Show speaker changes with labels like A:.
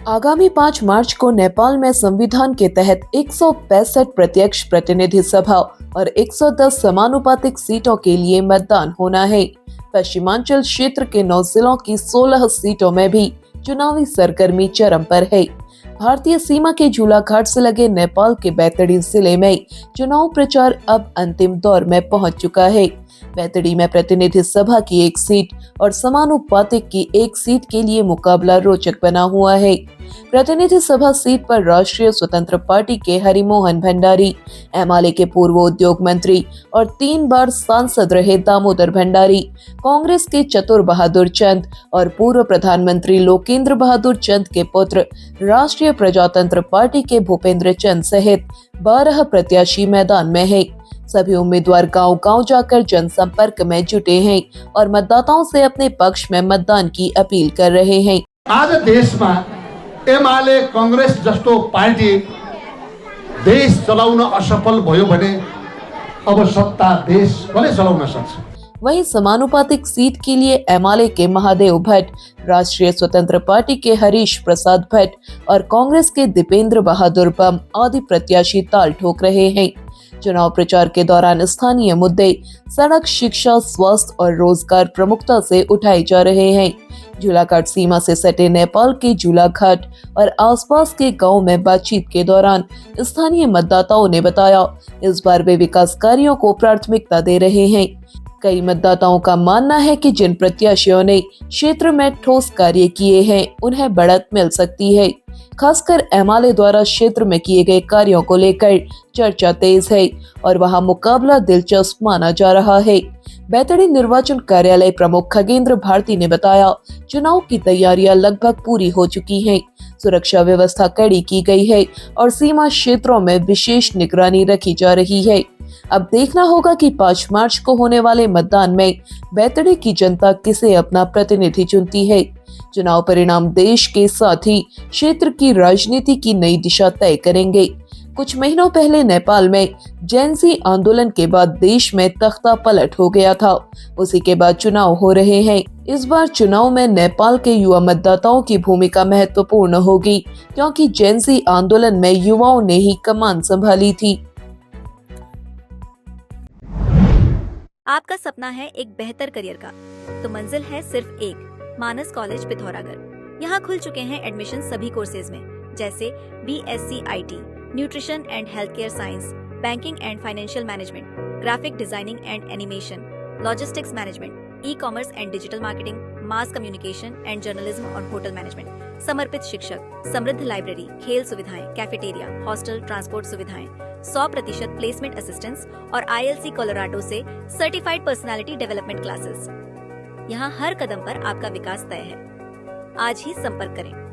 A: आगामी 5 मार्च को नेपाल में संविधान के तहत 165 प्रत्यक्ष प्रतिनिधि सभा और 110 समानुपातिक सीटों के लिए मतदान होना है। पश्चिमांचल क्षेत्र के 9 जिलों की 16 सीटों में भी चुनावी सरगर्मी चरम पर है। भारतीय सीमा के झूलाघाट से लगे नेपाल के बैतडी जिले में चुनाव प्रचार अब अंतिम दौर में पहुंच चुका है। बैतडी में प्रतिनिधि सभा की 1 सीट और समानुपातिक की 1 सीट के लिए मुकाबला रोचक बना हुआ है। प्रतिनिधि सभा सीट पर राष्ट्रीय स्वतंत्र पार्टी के हरिमोहन भंडारी, एमाले के पूर्व उद्योग मंत्री और 3 बार सांसद रहे दामोदर भंडारी, कांग्रेस के चतुर बहादुर चंद और पूर्व प्रधानमंत्री लोकेंद्र बहादुर चंद के पुत्र राष्ट्रीय प्रजातंत्र पार्टी के भूपेंद्र चंद सहित 12 प्रत्याशी मैदान में है। सभी उम्मीदवार गांव-गांव जाकर जनसंपर्क में जुटे हैं और मतदाताओं से अपने पक्ष में मतदान की अपील कर रहे हैं।
B: आज देशमा एमाले कांग्रेस जस्तो पार्टी देश चलाउन असफल भयो भने अब सत्ता देश कसले चलाउन सक्छ।
A: वहीं समानुपातिक सीट के लिए एमाले के महादेव भट्ट, राष्ट्रीय स्वतंत्र पार्टी के हरीश प्रसाद भट्ट और कांग्रेस के दीपेंद्र बहादुर बम आदि प्रत्याशी ताल ठोक रहे हैं। चुनाव प्रचार के दौरान स्थानीय मुद्दे सड़क, शिक्षा, स्वास्थ्य और रोजगार प्रमुखता से उठाए जा रहे हैं। झूलाघाट सीमा से सटे नेपाल के झूलाघाट और आसपास के गांव में बातचीत के दौरान स्थानीय मतदाताओं ने बताया, इस बार वे विकास कार्यों को प्राथमिकता दे रहे हैं। कई मतदाताओं का मानना है कि जिन प्रत्याशियों ने क्षेत्र में ठोस कार्य किए हैं, उन्हें बढ़त मिल सकती है। खासकर एमाले द्वारा क्षेत्र में किए गए कार्यों को लेकर चर्चा तेज है और वहां मुकाबला दिलचस्प माना जा रहा है। बैतडी निर्वाचन कार्यालय प्रमुख खगेंद्र भारती ने बताया, चुनाव की तैयारियां लगभग पूरी हो चुकी हैं। सुरक्षा व्यवस्था कड़ी की गई है और सीमा क्षेत्रों में विशेष निगरानी रखी जा रही है। अब देखना होगा कि 5 मार्च को होने वाले मतदान में बैतडी की जनता किसे अपना प्रतिनिधि चुनती है। चुनाव परिणाम देश के साथ ही क्षेत्र की राजनीति की नई दिशा तय करेंगे। कुछ महीनों पहले नेपाल में जेनजी आंदोलन के बाद देश में तख्ता पलट हो गया था। उसी के बाद चुनाव हो रहे हैं। इस बार चुनाव में नेपाल के युवा मतदाताओं की भूमिका महत्वपूर्ण होगी, क्योंकि जेनजी आंदोलन में युवाओं ने ही कमान संभाली थी।
C: आपका सपना है एक बेहतर करियर का, तो मंजिल है सिर्फ एक, मानस कॉलेज पिथौरागढ़। यहाँ खुल चुके हैं एडमिशन सभी कोर्सेज में, जैसे BSc IT, nutrition and health care science, banking and financial management, graphic designing and animation, logistics management, ecommerce and digital marketing, mass communication and journalism और होटल मैनेजमेंट, समर्पित शिक्षक, समृद्ध लाइब्रेरी, खेल सुविधाएं, कैफेटेरिया, हॉस्टल, ट्रांसपोर्ट सुविधाएं, 100% placement assistance और ILC Colorado से certified personality development classes. यहाँ हर कदम पर आपका विकास तय है। आज ही संपर्क करें।